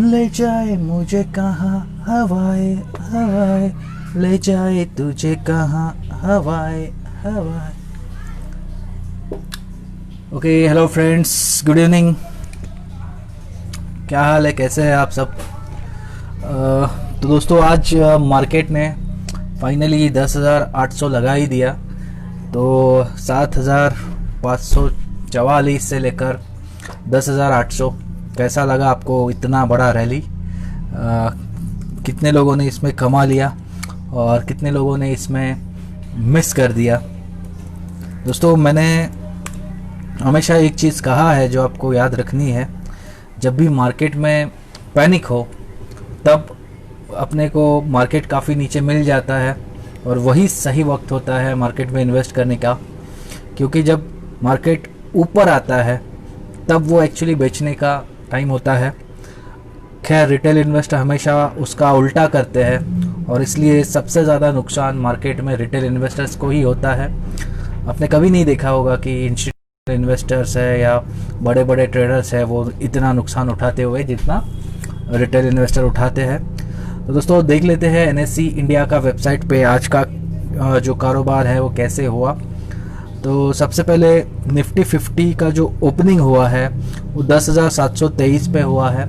ले जाए मुझे कहाँ हवाएं हवाएं, ले जाए तुझे कहाँ हवाएं हवाएं। Okay, hello friends, good evening. क्या हाल है, कैसे हैं आप सब? तो दोस्तों, आज मार्केट ने फाइनली 10,800 लगा ही दिया। तो 7,544 से लेकर 10,800, कैसा लगा आपको इतना बड़ा रैली? कितने लोगों ने इसमें कमा लिया और कितने लोगों ने इसमें मिस कर दिया? दोस्तों, मैंने हमेशा एक चीज़ कहा है जो आपको याद रखनी है। जब भी मार्केट में पैनिक हो तब अपने को मार्केट काफ़ी नीचे मिल जाता है और वही सही वक्त होता है मार्केट में इन्वेस्ट करने का, क्योंकि जब मार्केट ऊपर आता है तब वो एक्चुअली बेचने का टाइम होता है। खैर, रिटेल इन्वेस्टर हमेशा उसका उल्टा करते हैं और इसलिए सबसे ज़्यादा नुकसान मार्केट में रिटेल इन्वेस्टर्स को ही होता है। आपने कभी नहीं देखा होगा कि इंस्टीट्यूशनल इन्वेस्टर्स है या बड़े बड़े ट्रेडर्स है वो इतना नुकसान उठाते हुए जितना रिटेल इन्वेस्टर उठाते हैं। तो दोस्तों, देख लेते हैं NSE इंडिया का वेबसाइट पे आज का जो कारोबार है वो कैसे हुआ। तो सबसे पहले निफ्टी 50 का जो ओपनिंग हुआ है वो 10,723 पे हुआ है।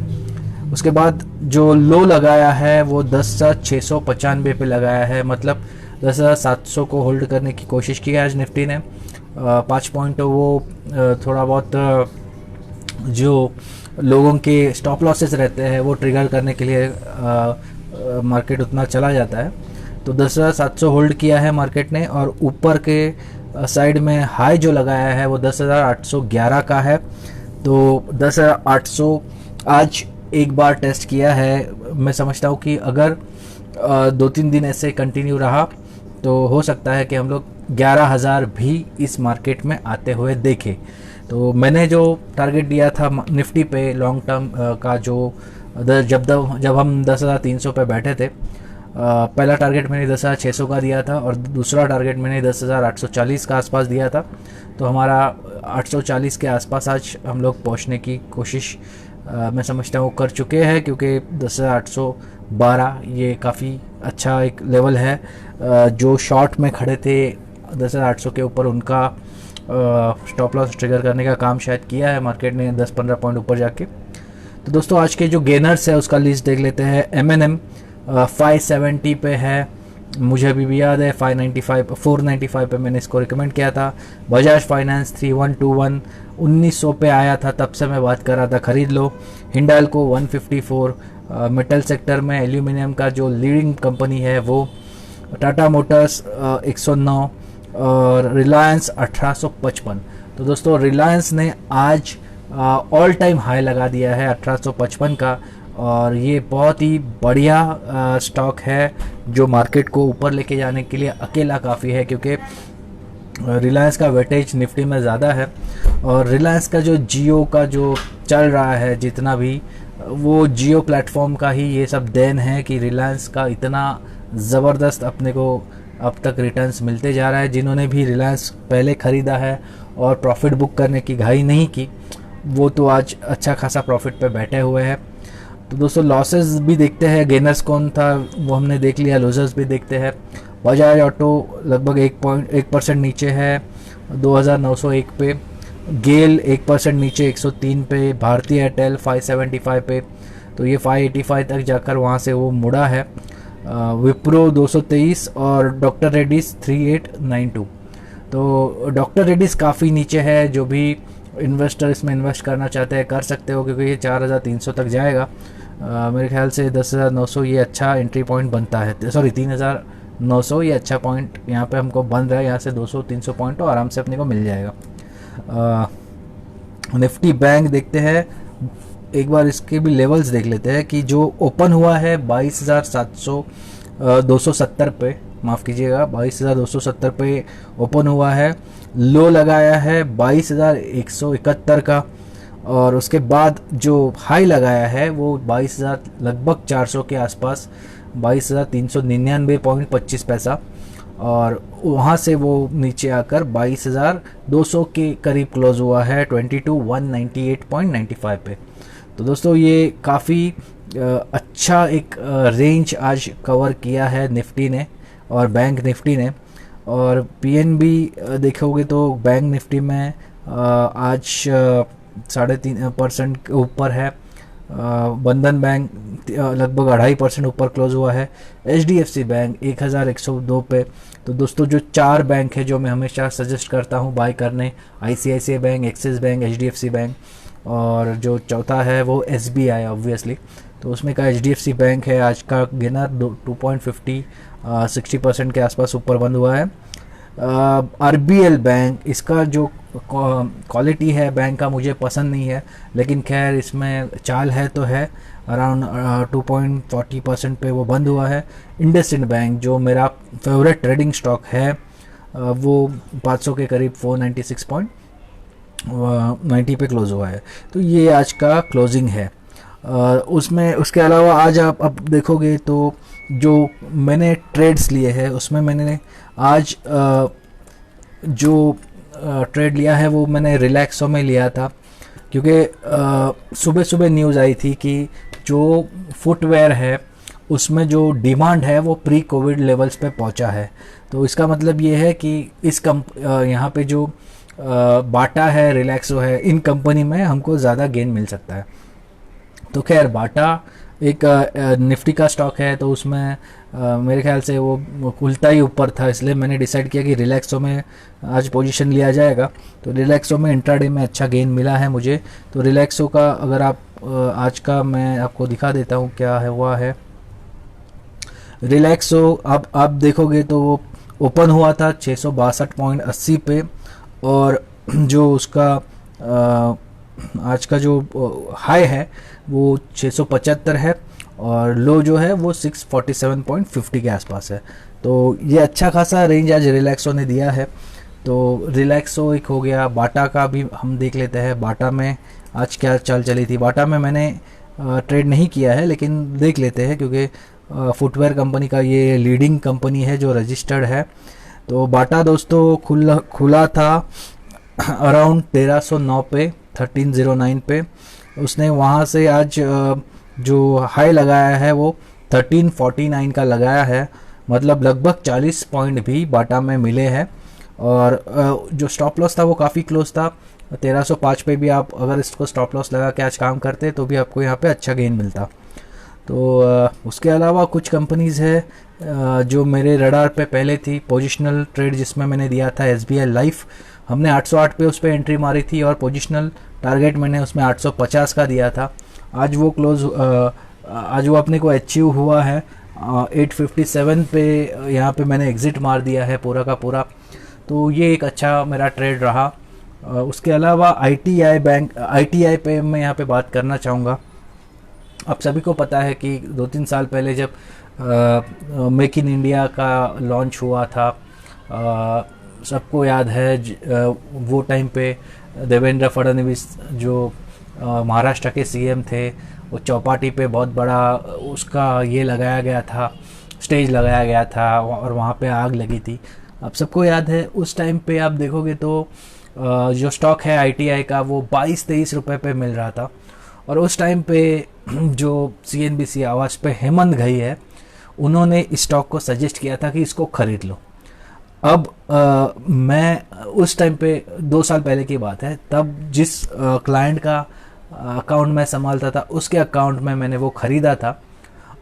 उसके बाद जो लो लगाया है वो 10,695 पे लगाया है, मतलब 10,700 को होल्ड करने की कोशिश की है आज निफ्टी ने। 5 पॉइंट वो थोड़ा बहुत जो लोगों के स्टॉप लॉसेस रहते हैं वो ट्रिगर करने के लिए मार्केट उतना चला जाता है। तो 10,700 होल्ड किया है मार्केट ने और ऊपर के साइड में हाई जो लगाया है वो 10,811 का है। तो 10,800 आज एक बार टेस्ट किया है। मैं समझता हूँ कि अगर 2-3 दिन ऐसे कंटिन्यू रहा तो हो सकता है कि हम लोग 11,000 भी इस मार्केट में आते हुए देखें। तो मैंने जो टारगेट दिया था निफ्टी पे लॉन्ग टर्म का, जो जब हम 10,300 पे बैठे थे, पहला टारगेट मैंने 10,600 का दिया था और दूसरा टारगेट मैंने 10,840 का आसपास दिया था। तो हमारा 840 के आसपास आज हम लोग पहुंचने की कोशिश मैं समझता हूँ कर चुके हैं, क्योंकि 10,812 ये काफ़ी अच्छा एक लेवल है। जो शॉर्ट में खड़े थे 10,800 के ऊपर, उनका स्टॉप लॉस ट्रिगर करने का काम शायद किया है मार्केट ने 10-15 पॉइंट ऊपर जाके। तो दोस्तों, आज के जो गेनर्स है उसका लिस्ट देख लेते हैं। M&M 570 पे है, मुझे अभी भी याद है 495 पे मैंने इसको रिकमेंड किया था। बजाज फाइनेंस 3121 1900 पे आया था, तब से मैं बात कर रहा था खरीद लो। हिंडाल्को 154, मेटल सेक्टर में एल्यूमिनियम का जो लीडिंग कंपनी है वो। टाटा मोटर्स 109 और रिलायंस 1855। तो दोस्तों, रिलायंस ने आज ऑल टाइम हाई लगा दिया है 1855 का, और ये बहुत ही बढ़िया स्टॉक है जो मार्केट को ऊपर लेके जाने के लिए अकेला काफ़ी है, क्योंकि रिलायंस का वेटेज निफ्टी में ज़्यादा है। और रिलायंस का जो जियो का जो चल रहा है जितना भी, वो जियो प्लेटफॉर्म का ही ये सब देन है कि रिलायंस का इतना ज़बरदस्त अपने को अब तक रिटर्न्स मिलते जा रहा है। जिन्होंने भी रिलायंस पहले ख़रीदा है और प्रॉफिट बुक करने की घाई नहीं की, वो तो आज अच्छा खासा प्रॉफिट पे बैठे हुए हैं। तो दोस्तों, लॉसेस भी देखते हैं, गेनर्स कौन था वो हमने देख लिया, लूजर्स भी देखते हैं। बजाज ऑटो लगभग 1% नीचे है 2,901 पे। गेल 1% नीचे 103 पे। भारतीय एयरटेल 575 पे, तो ये 585 तक जाकर वहाँ से वो मुड़ा है। विप्रो 223 और डॉक्टर रेड्डीज 3892। तो डॉक्टर रेड्डीज काफ़ी नीचे है। जो भी इन्वेस्टर इसमें इन्वेस्ट करना चाहते हैं कर सकते हो, क्योंकि ये 4,300 तक जाएगा। मेरे ख्याल से 10,900 ये अच्छा एंट्री पॉइंट बनता है। सॉरी, 3,900 ये अच्छा पॉइंट यहाँ पे हमको बन रहा है। यहाँ से 200-300 पॉइंट तो आराम से अपने को मिल जाएगा। निफ्टी बैंक देखते हैं एक बार, इसके भी लेवल्स देख लेते हैं कि जो ओपन हुआ है 22,270 पे, माफ़ कीजिएगा 22,270 पे ओपन हुआ है। लो लगाया है 22,171 का, और उसके बाद जो हाई लगाया है वो 22,000 लगभग 400 के आसपास, 22,399.25 पैसा, और वहाँ से वो नीचे आकर 22,200 के करीब क्लोज हुआ है 22,198.95 पे। तो दोस्तों ये काफ़ी अच्छा एक रेंज आज कवर किया है निफ्टी ने और बैंक निफ्टी ने। और पीएनबी देखोगे तो बैंक निफ्टी में आज 3.5% के ऊपर है। बंधन बैंक लगभग 2.5% ऊपर क्लोज हुआ है। एचडीएफसी बैंक 1102 पे। तो दोस्तों जो 4 बैंक है जो मैं हमेशा सजेस्ट करता हूँ बाय करने, ICICI bank, axis bank, HDFC bank, और जो चौथा है वो एसबीआई ऑब्वियसली। तो उसमें का एचडीएफसी बैंक है, आज का गिनर 2.50 60% के आसपास ऊपर बंद हुआ है। आरबीएल बैंक, इसका जो क्वालिटी है बैंक का मुझे पसंद नहीं है, लेकिन खैर इसमें चाल है तो है, अराउंड 2.40% पे वो बंद हुआ है। इंडसइंड बैंक जो मेरा फेवरेट ट्रेडिंग स्टॉक है वो 500 के करीब 496.90 पे क्लोज हुआ है। तो ये आज का क्लोजिंग है। उसमें उसके अलावा आज आप अब देखोगे तो जो मैंने ट्रेड्स लिए हैं उसमें मैंने आज जो ट्रेड लिया है वो मैंने रिलैक्सो में लिया था, क्योंकि सुबह सुबह न्यूज़ आई थी कि जो फुटवेयर है उसमें जो डिमांड है वो प्री कोविड लेवल्स पे पहुंचा है। तो इसका मतलब ये है कि इस यहाँ पे जो बाटा है, रिलैक्सो है, इन कंपनी में हमको ज़्यादा गेन मिल सकता है। तो खैर बाटा एक निफ्टी का स्टॉक है, तो उसमें मेरे ख्याल से वो खुलता ही ऊपर था, इसलिए मैंने डिसाइड किया कि रिलैक्सो में आज पोजीशन लिया जाएगा। तो रिलैक्सो में इंट्राडे में अच्छा गेन मिला है मुझे। तो रिलैक्सो का अगर आप आज का मैं आपको दिखा देता हूँ क्या है हुआ है। रिलैक्सो आप देखोगे तो वो ओपन हुआ था 662.80 पे, और जो उसका आज का जो हाई है वो 675 है, और लो जो है वो 647.50 के आसपास है। तो ये अच्छा खासा रेंज आज रिलैक्सो ने दिया है। तो रिलैक्सो एक हो गया। बाटा का भी हम देख लेते हैं, बाटा में आज क्या चाल चली थी। बाटा में मैंने ट्रेड नहीं किया है, लेकिन देख लेते हैं, क्योंकि फुटवेयर कंपनी का ये लीडिंग कंपनी है जो रजिस्टर्ड है। तो बाटा दोस्तों खुला था अराउंड 1309 पे, 1309 पे। उसने वहाँ से आज जो हाई लगाया है वो 1349 का लगाया है, मतलब लगभग 40 पॉइंट भी बाटा में मिले हैं। और जो स्टॉप लॉस था वो काफ़ी क्लोज था, 1305 पे भी आप अगर इसको स्टॉप लॉस लगा के आज काम करते तो भी आपको यहाँ पे अच्छा गेन मिलता। तो उसके अलावा कुछ कंपनीज़ है जो मेरे रडार पे पहले थी। पोजिशनल ट्रेड जिसमें मैंने दिया था एसबीआई लाइफ, हमने 808 पे उस पर एंट्री मारी थी, और पोजिशनल टारगेट मैंने उसमें 850 का दिया था। आज वो आज वो अपने को अचीव हुआ है 857 पे, यहाँ पे मैंने एग्ज़िट मार दिया है पूरा का पूरा। तो ये एक अच्छा मेरा ट्रेड रहा। उसके अलावा आईटीआई पे मैं यहाँ पे बात करना चाहूँगा। आप सभी को पता है कि 2-3 साल पहले जब मेक इन इंडिया का लॉन्च हुआ था, सबको याद है वो टाइम पे देवेंद्र फडणवीस जो महाराष्ट्र के सीएम थे, वो चौपाटी पे बहुत बड़ा उसका ये लगाया गया था, स्टेज लगाया गया था, और वहाँ पे आग लगी थी। आप सबको याद है उस टाइम पे आप देखोगे तो जो स्टॉक है आईटीआई का वो 22-23 रुपये पे मिल रहा था। और उस टाइम पे जो सीएनबीसी आवाज़ पे हेमंत घई है, उन्होंने इस स्टॉक को सजेस्ट किया था कि इसको ख़रीद लो। अब मैं उस टाइम पे 2 साल पहले की बात है, तब जिस क्लाइंट का अकाउंट मैं संभालता था उसके अकाउंट में मैंने वो ख़रीदा था,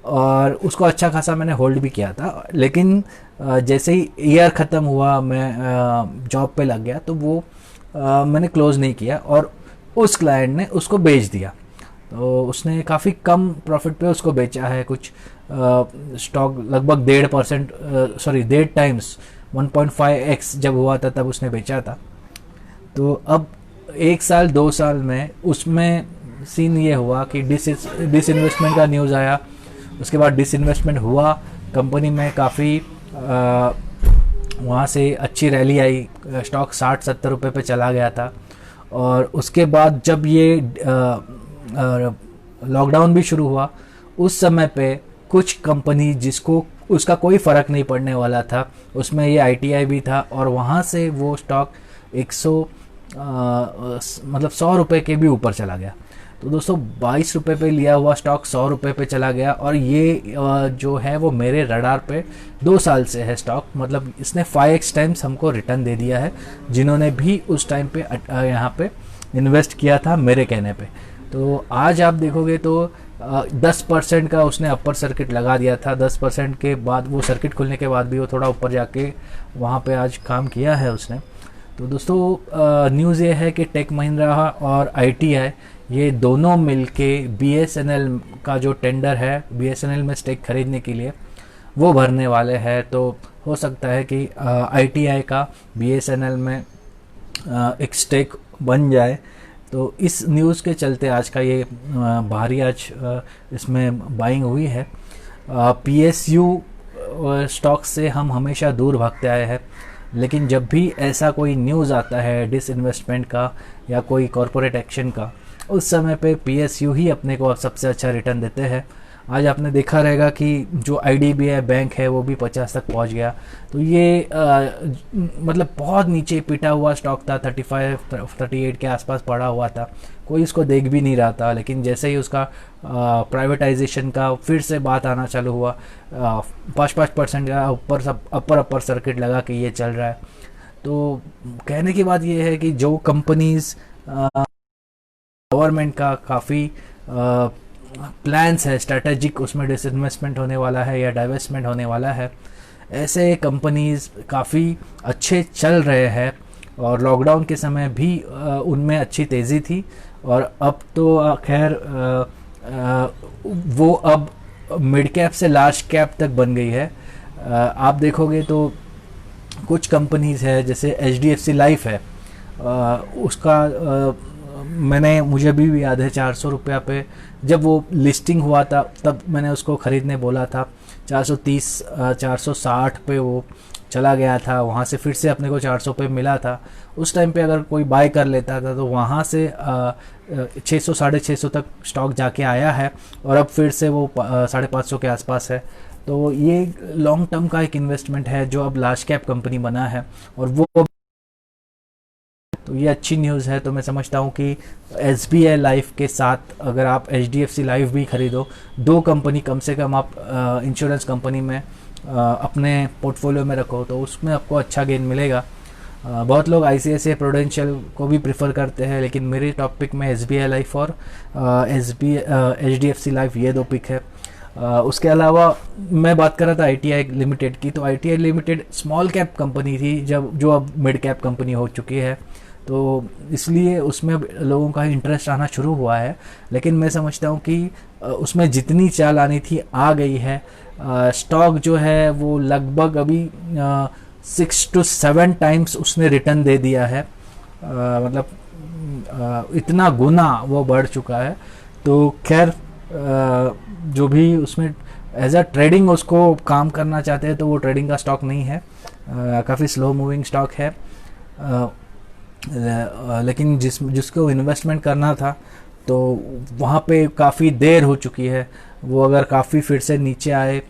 और उसको अच्छा खासा मैंने होल्ड भी किया था। लेकिन जैसे ही ईयर ख़त्म हुआ, मैं जॉब पे लग गया, तो वो मैंने क्लोज़ नहीं किया, और उस क्लाइंट ने उसको बेच दिया। तो उसने काफ़ी कम प्रॉफिट पे उसको बेचा है, कुछ स्टॉक लगभग 1.5 टाइम्स 1.5x जब हुआ था तब उसने बेचा था। तो अब 1 साल 2 साल में उसमें सीन ये हुआ कि डिसइन्वेस्टमेंट का न्यूज़ आया। उसके बाद डिसइन्वेस्टमेंट हुआ कंपनी में, काफ़ी वहाँ से अच्छी रैली आई, स्टॉक 60-70 रुपये पे चला गया था। और उसके बाद जब ये लॉकडाउन भी शुरू हुआ, उस समय पे कुछ कंपनी जिसको उसका कोई फ़र्क नहीं पड़ने वाला था, उसमें ये आईटीआई भी था, और वहाँ से वो स्टॉक 100 रुपये के भी ऊपर चला गया। तो दोस्तों 22 रुपये पे लिया हुआ स्टॉक 100 रुपये पे चला गया, और ये जो है वो मेरे रडार पे 2 साल से है स्टॉक। मतलब इसने 5x टाइम्स हमको रिटर्न दे दिया है, जिन्होंने भी उस टाइम पे यहाँ पे इन्वेस्ट किया था मेरे कहने पे। तो आज आप देखोगे तो 10% का उसने अपर सर्किट लगा दिया था। 10% के बाद वो सर्किट खुलने के बाद भी वो थोड़ा ऊपर जाके वहाँ पे आज काम किया है उसने। तो दोस्तों न्यूज़ ये है कि टेक महिंद्रा और ITI ये दोनों मिलके BSNL का जो टेंडर है BSNL में स्टेक खरीदने के लिए वो भरने वाले हैं। तो हो सकता है कि ITI का BSNL में एक स्टेक बन जाए। तो इस न्यूज़ के चलते आज का ये भारी आज इसमें बाइंग हुई है। PSU स्टॉक से हम हमेशा दूर भागते आए हैं, लेकिन जब भी ऐसा कोई न्यूज़ आता है डिसइन्वेस्टमेंट का या कोई कॉरपोरेट एक्शन का, उस समय पे PSU ही अपने को सबसे अच्छा रिटर्न देते हैं। आज आपने देखा रहेगा कि जो IDBI बैंक है वो भी 50 तक पहुंच गया। तो ये मतलब बहुत नीचे पिटा हुआ स्टॉक था, 35-38 के आसपास पड़ा हुआ था, कोई इसको देख भी नहीं रहा था। लेकिन जैसे ही उसका प्राइवेटाइजेशन का फिर से बात आना चालू हुआ, 5% का अपर सर्किट लगा कि ये चल रहा है। तो कहने की बात ये है कि जो कंपनीज गवर्नमेंट का काफ़ी प्लान्स है स्ट्रैटेजिक, उसमें डिसइन्वेस्टमेंट होने वाला है या डाइवेस्टमेंट होने वाला है, ऐसे कंपनीज काफ़ी अच्छे चल रहे हैं। और लॉकडाउन के समय भी उनमें अच्छी तेज़ी थी, और अब तो खैर वो अब मिड कैप से लार्ज कैप तक बन गई है। आप देखोगे तो कुछ कंपनीज है जैसे HDFC लाइफ है, उसका मुझे भी याद है 400 रुपया पे जब वो लिस्टिंग हुआ था तब मैंने उसको ख़रीदने बोला था। 430 460 पे वो चला गया था, वहाँ से फिर से अपने को 400 पे मिला था। उस टाइम पे अगर कोई बाय कर लेता था तो वहाँ से 600 650 तक स्टॉक जाके आया है, और अब फिर से वो 550 के आसपास है। तो ये लॉन्ग टर्म का एक इन्वेस्टमेंट है जो अब लार्ज कैप कंपनी बना है, और वो तो ये अच्छी न्यूज़ है। तो मैं समझता हूँ कि SBI लाइफ के साथ अगर आप HDFC लाइफ भी खरीदो, 2 कंपनी कम से कम आप इंश्योरेंस कंपनी में अपने पोर्टफोलियो में रखो, तो उसमें आपको अच्छा गेन मिलेगा। बहुत लोग ICICI प्रूडेंशियल को भी प्रिफर करते हैं, लेकिन मेरे टॉपिक में SBI लाइफ और HDFC लाइफ ये 2 पिक है। उसके अलावा मैं बात कर रहा था ITI लिमिटेड की। तो ITI limited small cap company थी जो अब मिड कैप कंपनी हो चुकी है, तो इसलिए उसमें लोगों का इंटरेस्ट आना शुरू हुआ है। लेकिन मैं समझता हूँ कि उसमें जितनी चाल आनी थी आ गई है। स्टॉक जो है वो लगभग अभी 6 to 7 टाइम्स उसने रिटर्न दे दिया है, मतलब इतना गुना वो बढ़ चुका है। तो खैर जो भी उसमें एज अ ट्रेडिंग उसको काम करना चाहते हैं तो वो ट्रेडिंग का स्टॉक नहीं है, काफ़ी स्लो मूविंग स्टॉक है। लेकिन जिसको इन्वेस्टमेंट करना था तो वहाँ पे काफ़ी देर हो चुकी है। वो अगर काफ़ी फिर से नीचे आए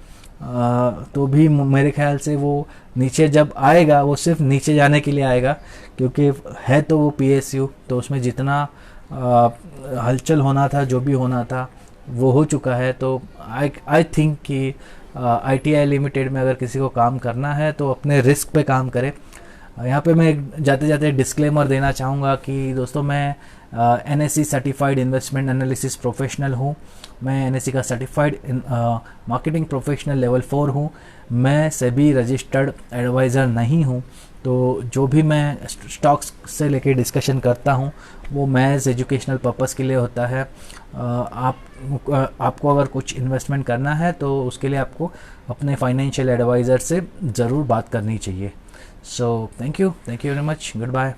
तो भी मेरे ख्याल से वो नीचे जब आएगा वो सिर्फ नीचे जाने के लिए आएगा, क्योंकि है तो वो PSU, तो उसमें जितना हलचल होना था, जो भी होना था वो हो चुका है। तो आई थिंक कि ITI लिमिटेड में अगर किसी को काम करना है तो अपने रिस्क पे काम करे। यहाँ पे मैं जाते जाते डिस्क्लेमर देना चाहूँगा कि दोस्तों मैं NSE certified investment analysis professional हूँ। मैं NSE का सर्टिफाइड मार्केटिंग प्रोफेशनल लेवल 4 हूँ। मैं सेबी रजिस्टर्ड एडवाइज़र नहीं हूँ। तो जो भी मैं स्टॉक्स से लेके डिस्कशन करता हूँ वो महज एजुकेशनल पर्पस के लिए होता है। आपको अगर कुछ इन्वेस्टमेंट करना है तो उसके लिए आपको अपने फाइनेंशियल एडवाइज़र से ज़रूर बात करनी चाहिए। So thank you very much, good bye.